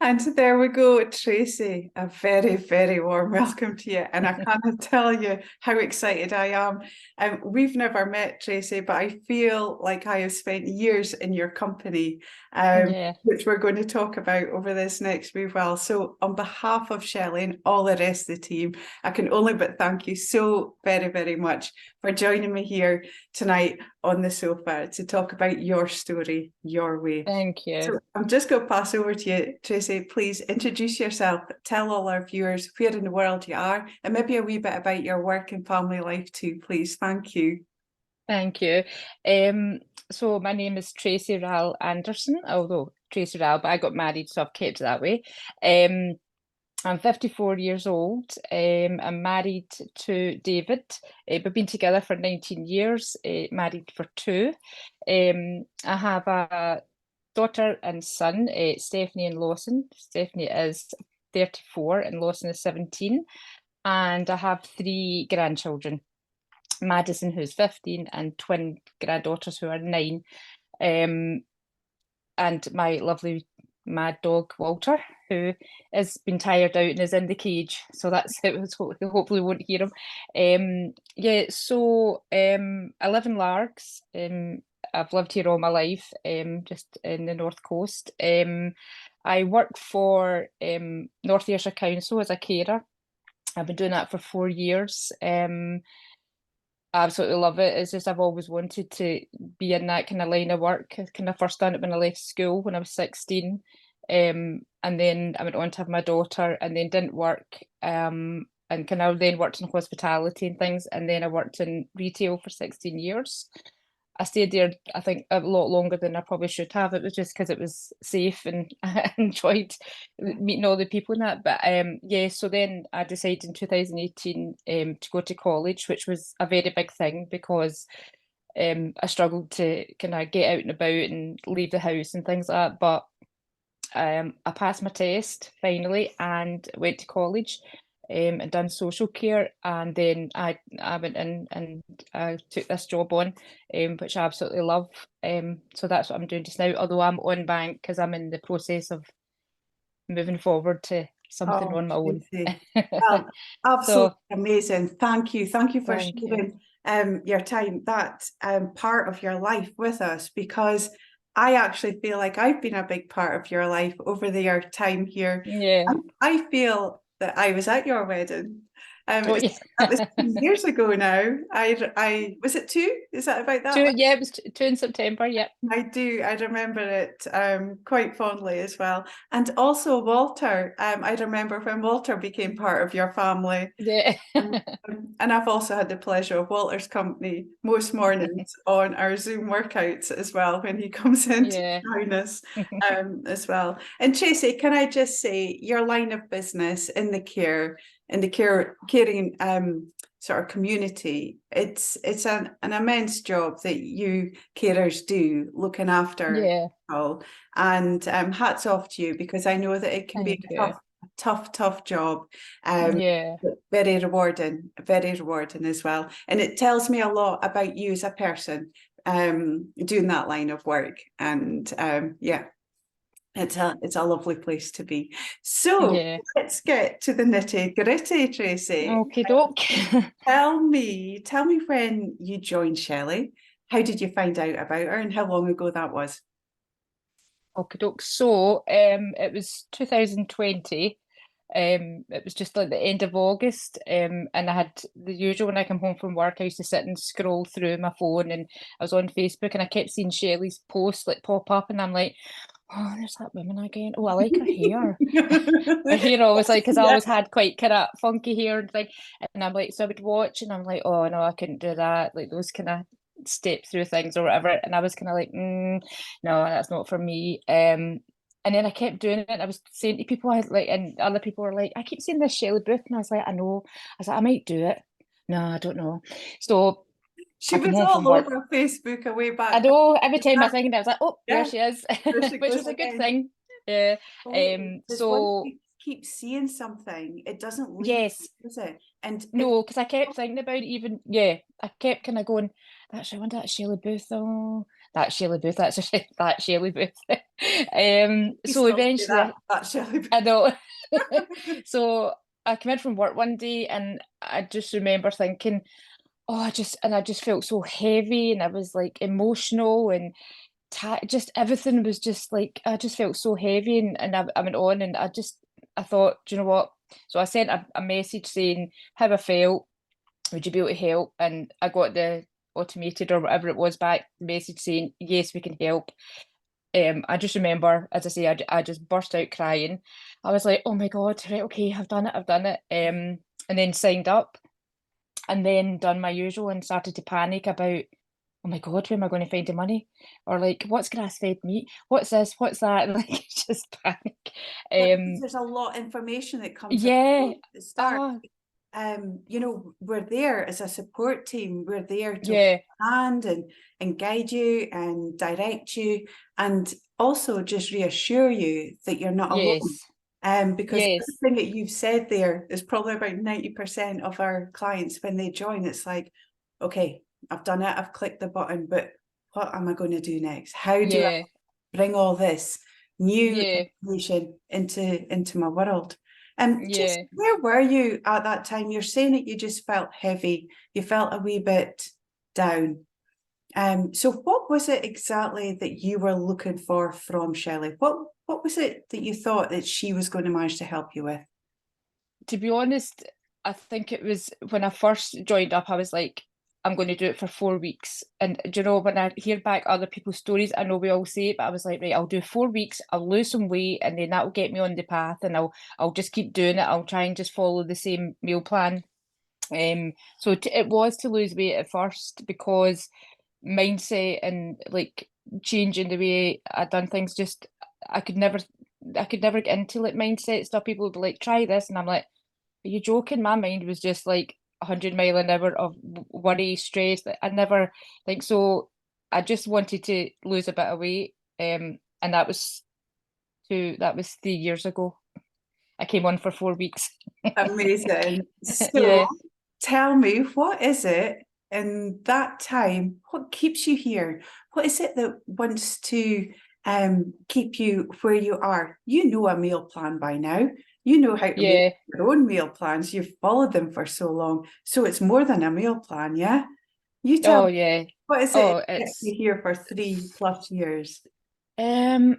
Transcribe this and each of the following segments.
And there we go, Tracey. A very, very warm welcome to you. And I cannot tell you how excited I am. We've never met, Tracey, but I feel like I have spent years in your company, Yeah, which we're going to talk about over this next wee while. So, on behalf of Shelley and all the rest of the team, I can only but thank you so very, very much for joining me here tonight on the sofa to talk about your story, your way. thank you. So I'm just going to pass over to you, Tracey. Please introduce yourself, tell all our viewers where in the world you are, and maybe a wee bit about your work and family life too, please. Thank you. Thank you. Um, so my name is Tracey Rall-Anderson, although Tracey Rall, but I got married, so I've kept it that way. Um, I'm 54 years old. I'm married to David. We've been together for 19 years, married for two. I have a daughter and son, Stephanie and Lawson. Stephanie is 34 and Lawson is 17. And I have three grandchildren. Madison, who's 15, and twin granddaughters who are 9. Um, and my lovely mad dog, Walter, who has been tired out and is in the cage. So that's it. Hopefully won't hear him. Yeah, so I live in Largs. I've lived here all my life, just in the North Coast. I work for North Ayrshire Council as a carer. I've been doing that for 4 years. Absolutely love it. It's just I've always wanted to be in that kind of line of work. I kind of first done it when I left school when I was 16. And then I went on to have my daughter and then didn't work. And kind of then worked in hospitality and things. And then I worked in retail for 16 years. I stayed there, I think, a lot longer than I probably should have. It was just because it was safe and I enjoyed meeting all the people in that. But yeah, so then I decided in 2018 to go to college, which was a very big thing because I struggled to kind of get out and about and leave the house and things like that. But I passed my test finally and went to college and done social care. And then I went in and I took this job on, which I absolutely love. So that's what I'm doing just now, although I'm on bank because I'm in the process of moving forward to something Oh, on my own. Tracey. Absolutely So amazing. Thank you. Thank you for thank you. sharing your time, that part of your life with us, because I actually feel like I've been a big part of your life over your time here. Yeah. I feel that I was at your wedding. Oh yeah. That was 2 years ago now. I was it two? Is that about that? Two, yeah, it was two in September. Yep. I do. I remember it quite fondly as well. And also Walter. I remember when Walter became part of your family. Yeah. Um, and I've also had the pleasure of Walter's company most mornings on our Zoom workouts as well when he comes in to Yeah. join us as well. And Tracy, can I just say your line of business in the caring sort of community, it's an immense job that you carers do looking after Yeah. people. And hats off to you, because I know that it can be Thank a you. tough job. Um, Yeah. very rewarding as well. And it tells me a lot about you as a person doing that line of work. And yeah, it's a lovely place to be. So Yeah. let's get to the nitty gritty, Tracy. Okay, doke. Tell me when you joined Shelley. How did you find out about her and how long ago that was? Okay, doke. So, it was 2020. It was just like the end of August. And I had the usual when I come home from work, I used to sit and scroll through my phone, and I was on Facebook, and I kept seeing Shelley's posts like pop up, and I'm like, oh, there's that woman again. Oh, I like her hair. Her hair always like because I Yeah. always had quite kind of funky hair and thing, and I'm like, so I would watch, and I'm like, oh no, I couldn't do that. Like those kind of step through things or whatever, and I was kind of like, no, that's not for me. And then I kept doing it. I was saying to people, I like, and other people were like, I keep seeing this Shelley Booth, and I was like, I know. I was like, I might do it. No, I don't know. So She I come was home from all work. over Facebook a way I back. know every time I think of it, I was like, oh, there Yeah, she is, there she which goes was a good again. thing. Yeah. Because once So you keep seeing something, it doesn't leave, yes, does it? And if no, because I kept thinking about it even, yeah, I kept kind of going, that's, I wonder that's Shelley Booth, oh. that Shelley Booth, that's that Shelley Booth. You So still say eventually, that Shelley. I know. So I came in from work one day, and I just remember thinking, oh, I just felt so heavy, and I was like emotional, and just everything was just like, I just felt so heavy, and I went on, and I thought, do you know what? So I sent a message saying how I felt, would you be able to help? And I got the automated or whatever it was back message saying, yes, we can help. I just remember, as I say, I just burst out crying. I was like, oh my God, right, okay, I've done it. And then signed up, and then done my usual and started to panic about, oh my God, where am I going to find the money? Or like, what's grass-fed meat? What's this? What's that? And like, just panic. Yeah, because Um, there's a lot of information that comes at yeah, the start. ah, You know, we're there as a support team. We're there to yeah, hand and guide you and direct you, and also just reassure you that you're not alone. yes, Because yes, everything that you've said there is probably about 90% of our clients when they join. It's like, okay, I've done it, I've clicked the button, but what am I going to do next? How do I yeah, bring all this new yeah, information into my world? Just yeah. where were you at that time? You're saying that you just felt heavy, you felt a wee bit down. So what was it exactly that you were looking for from Shelley? What was it that you thought that she was going to manage to help you with? To be honest, I think it was when I first joined up, I was like, I'm going to do it for 4 weeks. And do you know, when I hear back other people's stories, I know we all say it, but I was like, right, I'll do 4 weeks, I'll lose some weight, and then that'll get me on the path, and I'll just keep doing it. I'll try and just follow the same meal plan. So it was to lose weight at first, because mindset and like changing the way I done things, just I could never I could never get into like mindset stuff. People would be like, try this, and I'm like, are you joking? My mind was just like 100 mile an hour of worry, stress. I never think so. I just wanted to lose a bit of weight, and that was 3 years ago. I came on for 4 weeks. Amazing. So Yeah, tell me, what is it in that time? What keeps you here? What is it that wants to keep you where you are? You know a meal plan by now. You know how to make yeah. your own meal plans. You've followed them for so long. So it's more than a meal plan, yeah? You tell Oh me, yeah. what is it Oh, that kept you here for 3+ years? um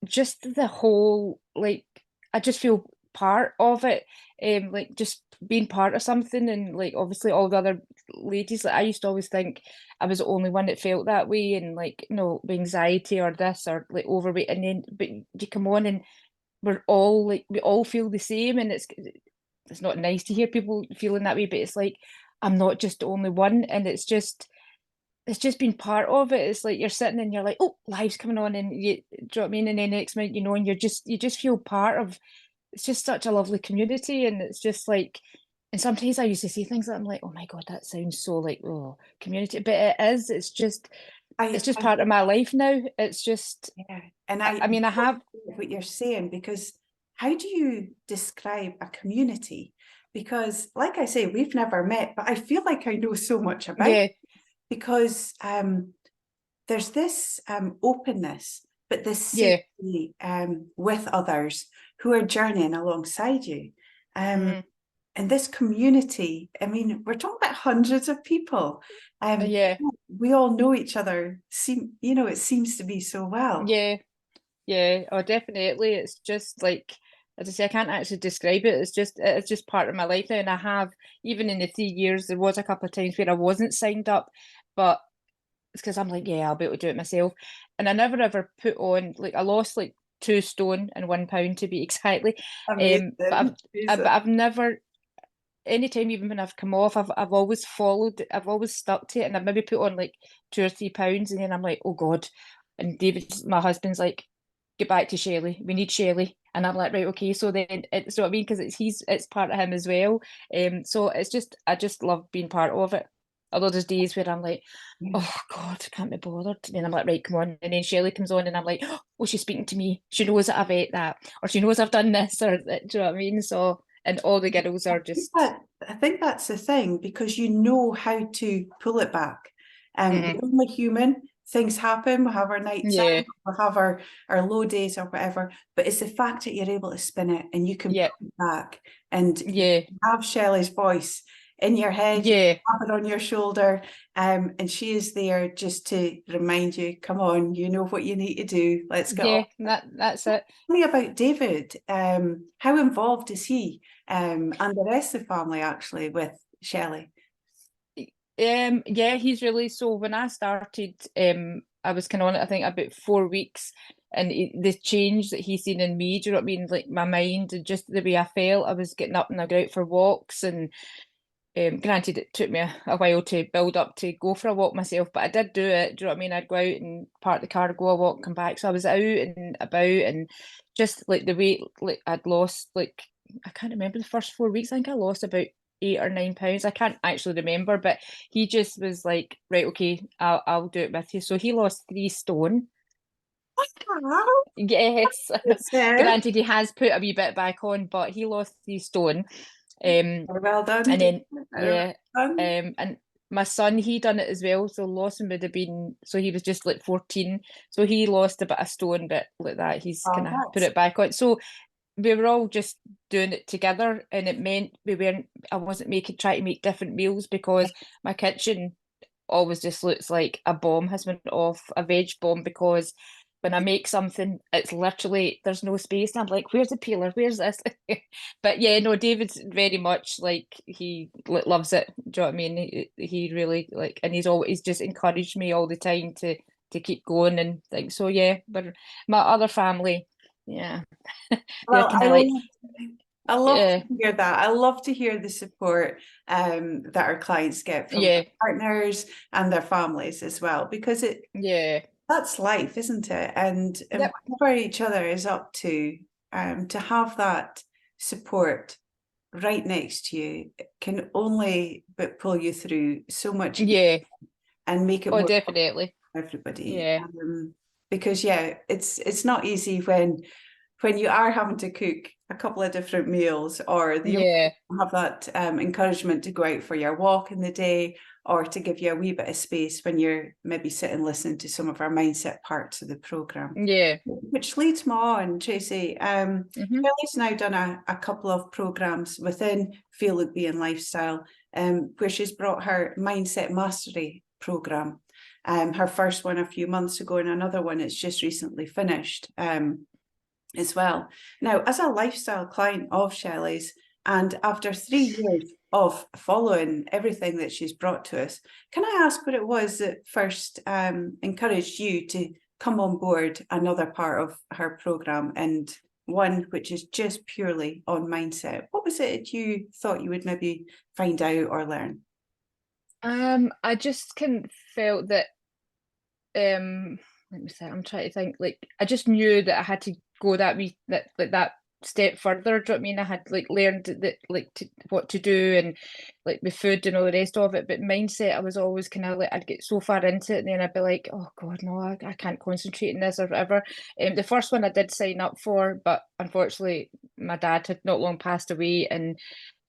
just the whole, like, I just feel part of it, like just being part of something. And like obviously all the other ladies, like I used to always think I was the only one that felt that way, and like, you know, anxiety or this or like overweight, and then but you come on and we're all like, we all feel the same, and it's not nice to hear people feeling that way, but it's like I'm not just the only one, and it's just been part of it. It's like you're sitting and you're like, oh, live's coming on, and you, do you know what I mean? And then next minute, you know, and you just feel part of. It's just such a lovely community, and it's just like, and sometimes I used to see things that I'm like, oh my God, that sounds so like, oh, community, but it is. It's just I part of my life now. It's just, Yeah, and I mean, I have, what you're saying, because how do you describe a community? Because, like I say, we've never met, but I feel like I know so much about, yeah, because there's this openness, but this yeah, safety with others who are journeying alongside you. mm, And this community, I mean, we're talking about hundreds of people. yeah, We all know each other. It seems to be so well. yeah. Yeah, oh, definitely. It's just like, as I say, I can't actually describe it. It's just part of my life now. And I have, even in the 3 years, there was a couple of times where I wasn't signed up, but it's because I'm like, yeah, I'll be able to do it myself. And I never ever put on, like, I lost like 2 stone and 1 pound to be exactly. Amazing. But Amazing. I've never, anytime even when I've come off, I've always followed, I've always stuck to it, and I've maybe put on like 2 or 3 pounds, and then I'm like, oh God. And David, my husband's like, get back to Shelley. We need Shelley. And I'm like, right, okay. So then it's what I mean, because it's part of him as well. So it's just, I just love being part of it. Although there's days where I'm like, oh God, I can't be bothered. And then I'm like, right, come on. And then Shelley comes on, and I'm like, oh, she's speaking to me. She knows that I've ate that, or she knows I've done this, or do you know what I mean? So, and all the girls I are think just, that I think that's the thing, because you know how to pull it back. mm-mm, We're only human. things happen, we'll have our nights Yeah, out, we'll have our low days or whatever, but it's the fact that you're able to spin it and you can yeah, put it back and yeah, have Shelley's voice in your head, you yeah, have it on your shoulder, and she is there just to remind you, come on, you know what you need to do, let's get on. yeah. That's it. Tell me about David. How involved is he, and the rest of the family actually with Shelley? Yeah, he's really, so when I started, I was kind of on it, I think about 4 weeks, and the change that he's seen in me, do you know what I mean? Like my mind and just the way I felt. I was getting up and I go out for walks, and granted it took me a while to build up to go for a walk myself, but I did do it. Do you know what I mean? I'd go out and park the car, go a walk, come back. So I was out and about, and just like the weight, like I'd lost, like I can't remember the first 4 weeks. I think I lost about 8 or 9 pounds. I can't actually remember, but he just was like, right, okay, I'll do it with you. So he lost 3 stone. Wow, Yes, that's it. granted he has put a wee bit back on, but he lost 3 stone. Um, Well done, and David. then Well yeah, done. and my son, he done it as well. So Lawson would have been, so he was just like 14, so he lost a bit of stone, but like that he's Oh, kind of put that's it back on. So we were all just doing it together, and it meant we weren't, I wasn't making, trying to make different meals, because my kitchen always just looks like a bomb has went off, a veg bomb, because when I make something, it's literally, there's no space. And I'm like, where's the peeler? Where's this? But yeah, no, David's very much like, he loves it. Do you know what I mean? He really like, and he's always just encouraged me all the time to keep going and things. So yeah, but my other family, yeah, they're well. kind of like, I love yeah, to hear that. I love to hear the support that our clients get from their yeah, partners and their families as well, because yeah, that's life, isn't it? And yep, whatever each other is up to have that support right next to you can only but pull you through so much yeah, and make it oh, more definitely, for everybody. yeah, Because yeah, it's not easy when you are having to cook a couple of different meals, or you yeah, have that encouragement to go out for your walk in the day, or to give you a wee bit of space when you're maybe sitting listening to some of our mindset parts of the program. yeah, Which leads me on, Tracey. hmm, Kelly's now done a couple of programs within Feel Look Be and Lifestyle, where she's brought her Mindset Mastery program. Her first one a few months ago, and another one it's just recently finished. As well. Now, as a lifestyle client of Shelley's, and after 3 years of following everything that she's brought to us, can I ask what it was that first encouraged you to come on board another part of her program, and one which is just purely on mindset? What was it that you thought you would maybe find out or learn? I just kind of felt that, let me say, I'm trying to think, like I just knew that I had to go that step further. Do you know what I mean? I had like learned that, like, what to do, and like with food and all the rest of it. But mindset, I was always kind of like, I'd get so far into it, and then I'd be like, oh God, no, I can't concentrate on this or whatever. The first one I did sign up for, but unfortunately my dad had not long passed away, and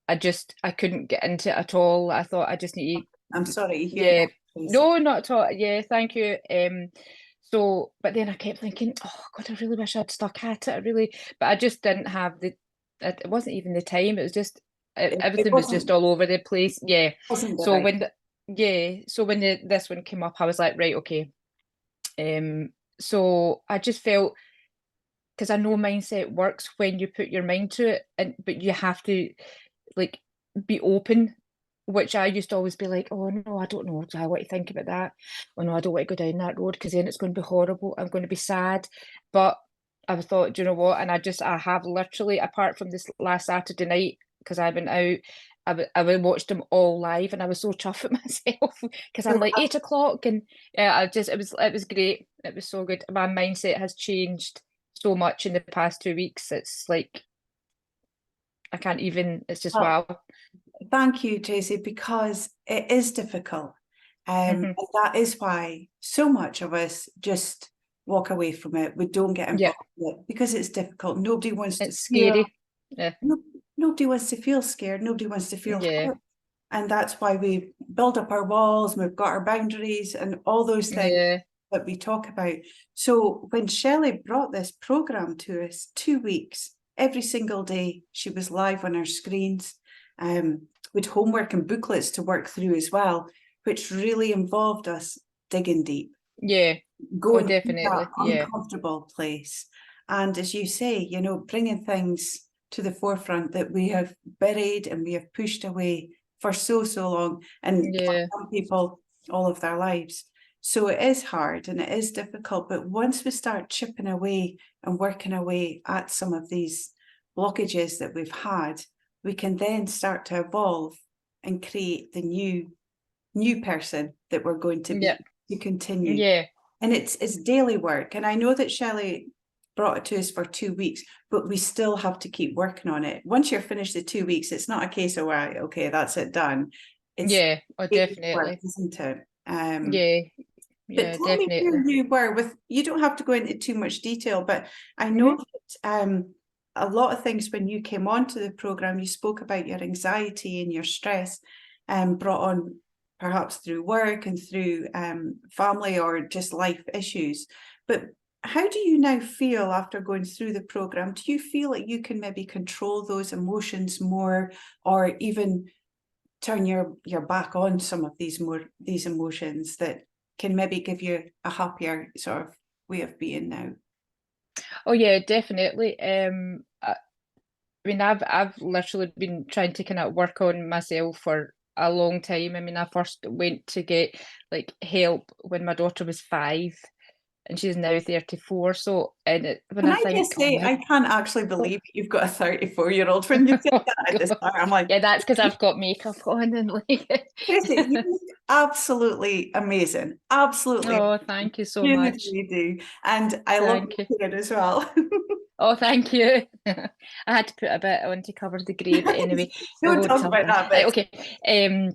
I couldn't get into it at all. I thought I just need I'm to, sorry to hear yeah, that, Tracey. no, not at all. Yeah, thank you. So, but then I kept thinking, oh God, I really wish I'd stuck at it. I really, but I just didn't have it wasn't even the time. It was just, It everything was just all over the place. Yeah. wasn't the So right. when this one came up, I was like, right, okay. So I just felt, because I know mindset works when you put your mind to it, and but you have to like be open, which I used to always be like, oh no, I don't know, do I want to think about that? Oh no, I don't want to go down that road, because then it's going to be horrible. I'm going to be sad. But I thought, do you know what? And I have literally, apart from this last Saturday night, because I went out, I watched them all live, and I was so chuffed at myself, because I'm like 8 o'clock, and yeah, it was great. It was so good. My mindset has changed so much in the past 2 weeks. It's like I can't even. It's just Well, wow. thank you, Tracy, because it is difficult. Hmm. And that is why so much of us just walk away from it. We don't get Yeah, involved with it because it's difficult. Nobody wants to it's feel, scary. Yeah, nobody wants to feel scared. Nobody wants to feel yeah, hurt. And that's why we build up our walls and we've got our boundaries and all those things. yeah, that we talk about. So when Shelley brought this program to us, 2 weeks, every single day, she was live on our screens, with homework and booklets to work through as well, which really involved us digging deep. Yeah. Going to definitely. that Yeah. uncomfortable place. And as you say, you know, bringing things to the forefront that we have buried and we have pushed away for so long, and Yeah. for some people all of their lives. So it is hard and it is difficult, but once we start chipping away and working away at some of these blockages that we've had, we can then start to evolve and create the new person that we're going to be, Yeah. to continue. Yeah. And it's daily work. And I know that Shelley brought it to us for 2 weeks, but we still have to keep working on it. Once you're finished the 2 weeks, it's not a case of, right, okay, that's it, done. It's Yeah. daily work, Definitely. isn't it? Yeah. But Yeah, tell me where definitely. you were with, you don't have to go into too much detail, but I know Mhm. that a lot of things when you came onto the program, you spoke about your anxiety and your stress, brought on perhaps through work and through family or just life issues. But how do you now feel after going through the program? Do you feel like you can maybe control those emotions more, or even turn your back on some of these emotions that can maybe give you a happier sort of way of being now? Oh yeah, definitely. I mean, I've literally been trying to kind of work on myself for a long time. I mean, I first went to get like help when my daughter was 5, and she's now 34. So, and when Can I I just think, oh say, my I can't actually believe you've got a 34-year-old. When you said oh that at the God. start, I'm like, Yeah, that's because I've got makeup on and like. Tracey, you look absolutely amazing. Absolutely. Oh, thank you so You much. really do. And I love Thank you. your hair as well. Oh, thank you. I had to put a bit on to cover the grey, but anyway, we Don't won't talk tell about that. that Right, bit. okay.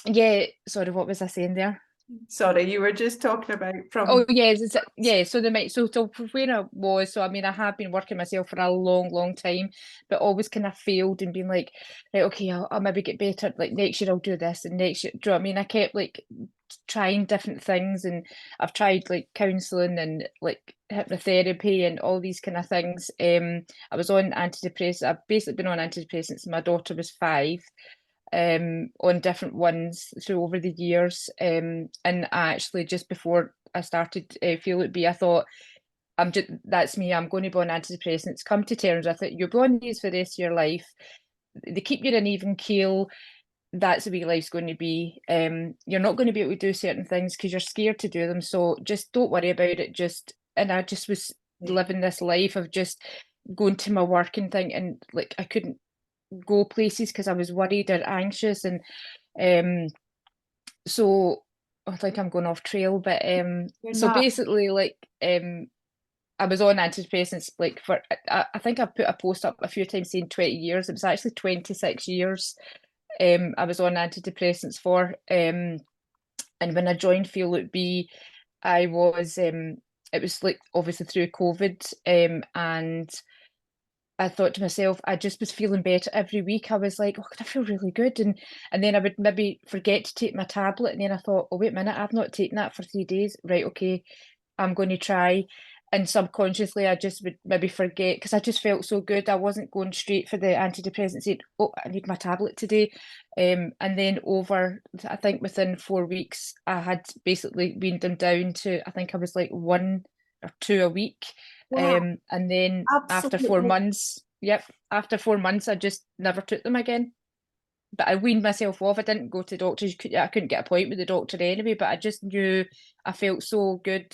Yeah, sorry, what was I saying there? Sorry, you were just talking about Oh from. yes, yeah. So the so from where I was, so I mean, I have been working myself for a long time, but always kind of failed and been like, right, okay, I'll maybe get better. Like next year I'll do this, and next year, do you know what I mean? I kept like trying different things, and I've tried like counselling and like hypnotherapy and all these kind of things. I was on antidepressants. I've basically been on antidepressants since my daughter was 5, on different ones through over the years. And I actually, just before I started Feel It Be, I thought, that's me, I'm going to be on antidepressants, come to terms with it. You'll be on these for the rest of your life. They keep you in an even keel. That's the way life's going to be. You're not going to be able to do certain things because you're scared to do them. So just don't worry about it. And I just was living this life of just going to my work and thinking like I couldn't go places because I was worried or anxious. And so I think I'm going off trail, but You're so not. basically like I was on antidepressants like for I think I put a post up a few times saying 20 years. It was actually 26 years I was on antidepressants for. And when I joined Feel It Be, I was it was like obviously through COVID, and I thought to myself, I just was feeling better every week. I was like, oh, I feel really good. And then I would maybe forget to take my tablet. And then I thought, oh, wait a minute, I've not taken that for 3 days. Right, okay, I'm going to try. And subconsciously, I just would maybe forget because I just felt so good. I wasn't going straight for the antidepressant, saying, oh, I need my tablet today. And then I think within 4 weeks, I had basically weaned them down to, I think I was like 1 or 2 a week. Wow, And then after four absolutely. months, yep, after 4 months, I just never took them again. But I weaned myself off. I didn't go to doctors. I couldn't get a point with the doctor anyway, but I just knew I felt so good,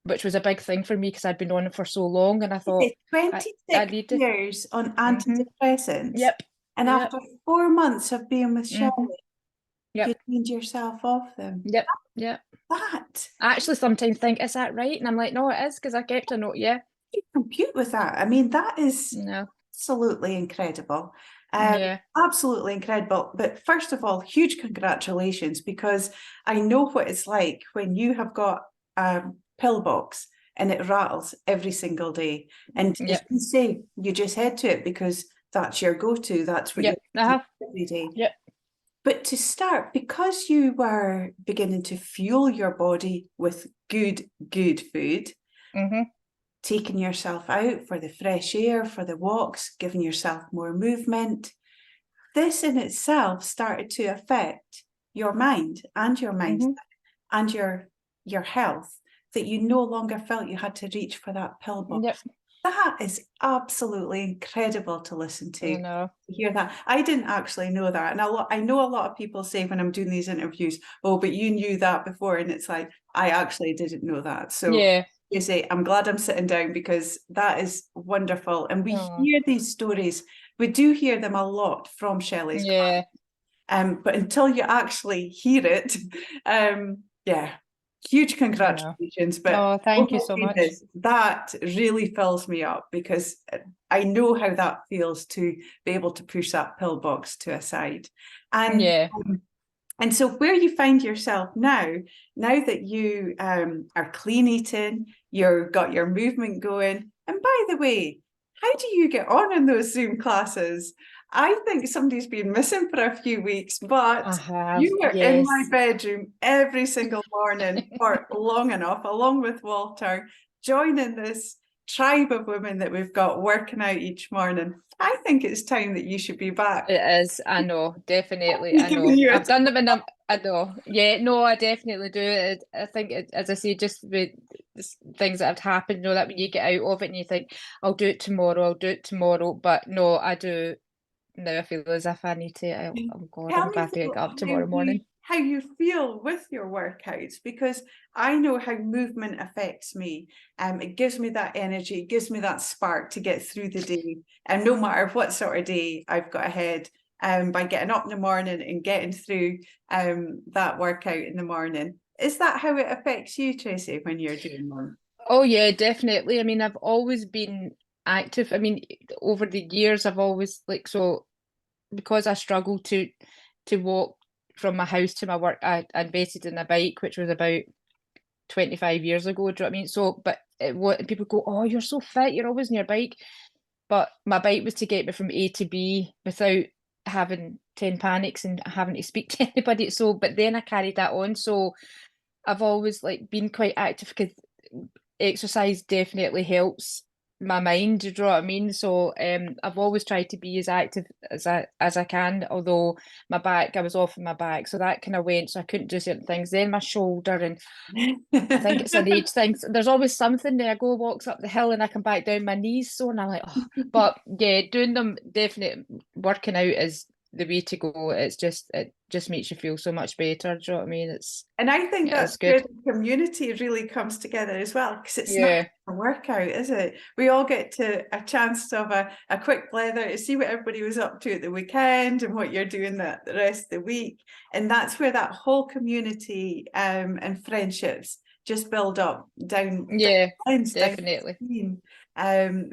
which was a big thing for me because I'd been on it for so long. And I thought, It's I 26 need to. years on Hmm. antidepressants, Yep. and Yep. after 4 months of being with Hmm. Shelley, you Yep. weaned yourself off them. Yep. Yep. That, I actually sometimes think, is that right? And I'm like, no, it is because I kept a note. Yeah. you compute with that. I mean, that is No. absolutely incredible. Yeah. Absolutely incredible. But first of all, huge congratulations, because I know what it's like when you have got a pill box and it rattles every single day. And as Yep. you say, you just head to it because that's your go-to. That's what you Yep. I do have. every day. Yep. But to start, because you were beginning to fuel your body with good food, taking yourself out for the fresh air, for the walks, giving yourself more movement, this in itself started to affect your mind and your mindset and your health, that you no longer felt you had to reach for that pill box. Yep. That is absolutely incredible to listen to. I know. Hear that. I didn't actually know that. And I know a lot of people say when I'm doing these interviews, oh, but you knew that before. And it's like, I actually didn't know that. So Yeah. you say, I'm glad I'm sitting down, because that is wonderful. And we hear these stories. We do hear them a lot from Shelley's Yeah. class. But until you actually hear it, yeah, huge congratulations. But oh, thank you so much. that really fills me up, because I know how that feels to be able to push that pill box to a side. And so where you find yourself now that you are clean eating, you've got your movement going. And by the way, how do you get on in those Zoom classes? I think somebody's been missing for a few weeks, but you were in my bedroom every single morning for long enough, along with Walter, joining this tribe of women that we've got working out each morning. I think it's time that you should be back. It is. I know, definitely. I know. I've done them, and I know. Yeah, no, I definitely do. I think, as I say, just with things that have happened, you know, that when you get out of it and you think, I'll do it tomorrow. But no, I do. Now I feel as if I need to. I'm going to have to get up tomorrow morning. How you feel with your workouts, because I know how movement affects me. It gives me that energy, it gives me that spark to get through the day. And no matter what sort of day I've got ahead, by getting up in the morning and getting through that workout in the morning. Is that how it affects you, Tracey, when you're doing one? Oh yeah, definitely. I mean, I've always been active. I mean, over the years, I've always because I struggled to walk from my house to my work, I invested in a bike, which was about 25 years ago. Do you know what I mean? So, but what people go, oh, you're so fit, you're always on your bike. But my bike was to get me from A to B without having 10 panics and having to speak to anybody. So, but then I carried that on. So I've always been quite active, because exercise definitely helps my mind, do you know what I mean? So I've always tried to be as active as I can, although I was off in my back, so that kind of went, so I couldn't do certain things. Then my shoulder, and I think it's an age thing. There's always something there. I go walks up the hill and I come back down, my knees sore, and I'm like, oh. But yeah, doing them, definitely working out is the way to go. It just makes you feel so much better. Do you know what I mean? And I think that's good. where the community really comes together as well, because it's not a workout, is it? We all get a chance to have a quick blether to see what everybody was up to at the weekend and what you're doing the rest of the week. And that's where that whole community and friendships just build up down definitely.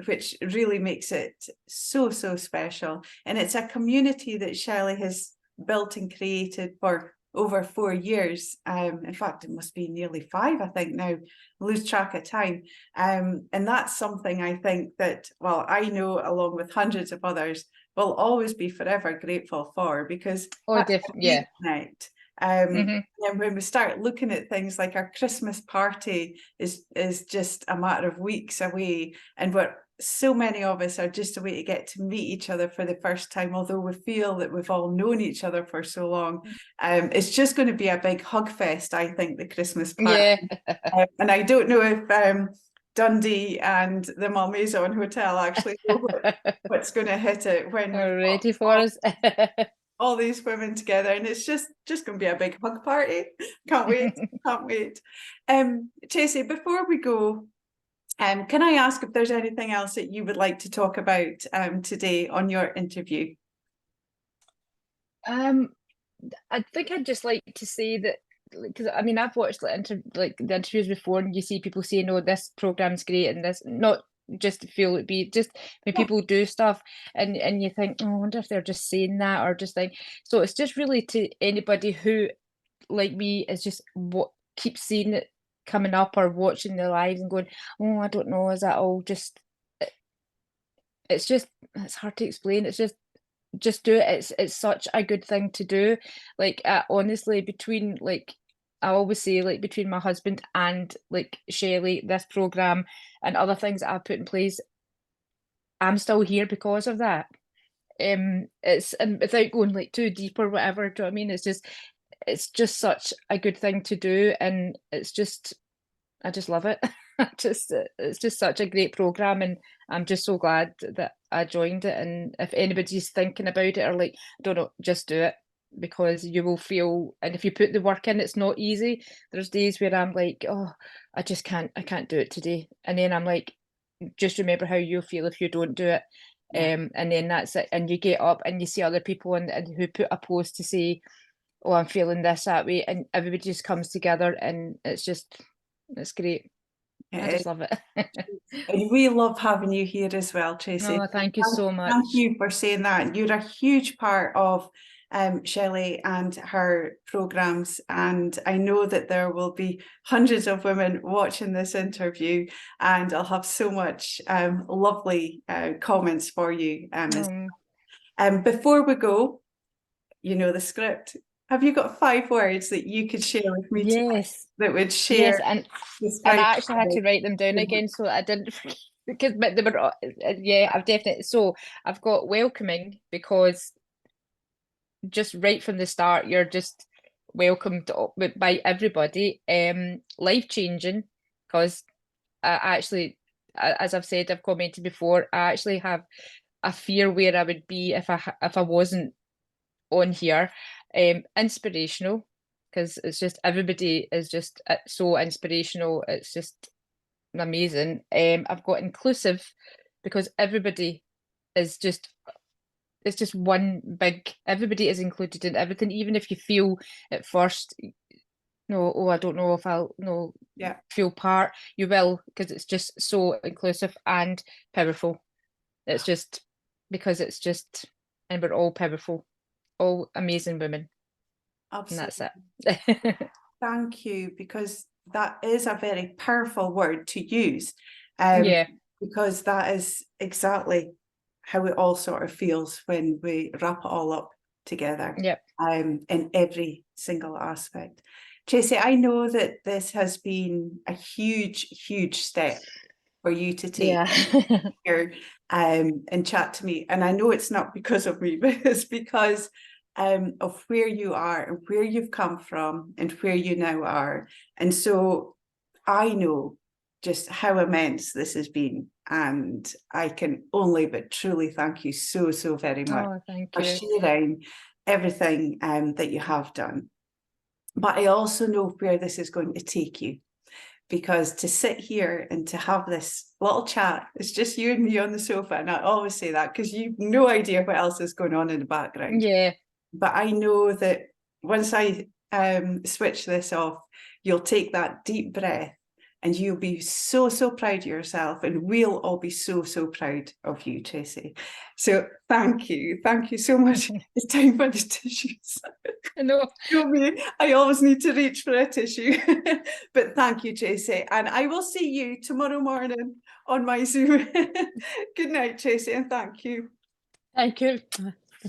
Which really makes it so special. And it's a community that Shelley has built and created for over 4 years. In fact, it must be nearly 5, I think now. I lose track of time. And that's something I think that, well, I know along with hundreds of others, will always be forever grateful for, because connect. And when we start looking at things like our Christmas party is just a matter of weeks away, and what so many of us are just a way to get to meet each other for the first time, although we feel that we've all known each other for so long. It's just going to be a big hug fest, I think, the Christmas party. And I don't know if Dundee and the Malmaison Hotel actually know what's going to hit it when we're ready for us. All these women together, and it's just going to be a big hug party. Can't wait. Tracey, before we go, can I ask if there's anything else that you would like to talk about today on your interview? I think I'd just like to say that, because I mean, I've watched the interviews before, and you see people saying, "Oh, this program's great," and this, not just feel it be just when people do stuff, and you think, oh, I wonder if they're just saying that, or just like. So it's just really to anybody who, like me, is just what keeps seeing it coming up or watching the lives and going, oh, I don't know, is that all just? It's hard to explain. It's just just do it. It's such a good thing to do. Like, honestly, between, like, I always say, like, between my husband and, like, Shelley, this program and other things that I've put in place, I'm still here because of that. It's, and without going like too deep or whatever, do you know what I mean? It's just such a good thing to do, and it's just, I just love it. It's just such a great program, and I'm just so glad that I joined it. And if anybody's thinking about it, or like, I don't know, just do it, because you will feel, and if you put the work in, it's not easy. There's days where I'm like, oh, I can't do it today. And then I'm like, just remember how you feel if you don't do it. Yeah. And then that's it. And you get up and you see other people and who put a post to say, oh, I'm feeling this, that way. And everybody just comes together, and it's great. I just love it. And we love having you here as well, Tracey. No, thank you so much. Thank you for saying that. You're a huge part of Shelley and her programmes, and I know that there will be hundreds of women watching this interview, and I'll have so much lovely comments for you. Before we go, you know the script. Have you got 5 words that you could share with me tonight Yes. that would share? Yes, and I actually had to write them down again, so I didn't because, but they were, yeah, I've definitely, so I've got welcoming, because just right from the start, you're just welcomed by everybody. Life changing, because I actually, as I've said, I've commented before, I actually have a fear where I would be if I wasn't on here. Inspirational, because it's just, everybody is just so inspirational. It's just amazing. I've got inclusive, because everybody is just, it's just one big, everybody is included in everything, even if you feel at first, no, oh, I don't know if I'll no feel part, you will, because it's just so inclusive and powerful. It's just, because it's just, and we're all powerful, all amazing women. Absolutely. And that's it. Thank you, because that is a very powerful word to use. Yeah. Because that is exactly how it all sort of feels when we wrap it all up together. Yep. In every single aspect. Tracey, I know that this has been a huge, huge step for you to take here and chat to me. And I know it's not because of me, but it's because of where you are and where you've come from and where you now are. And so I know just how immense this has been, and I can only but truly thank you so very much for sharing everything that you have done. But I also know where this is going to take you, because to sit here and to have this little chat, it's just you and me on the sofa, and I always say that because you've no idea what else is going on in the background. Yeah. But I know that once I switch this off, you'll take that deep breath, and you'll be so proud of yourself, and we'll all be so proud of you, Tracey. So thank you so much. It's time for the tissues. I know. I always need to reach for a tissue. But thank you, Tracey, and I will see you tomorrow morning on my Zoom. Good night, Tracey, and thank you. Thank you.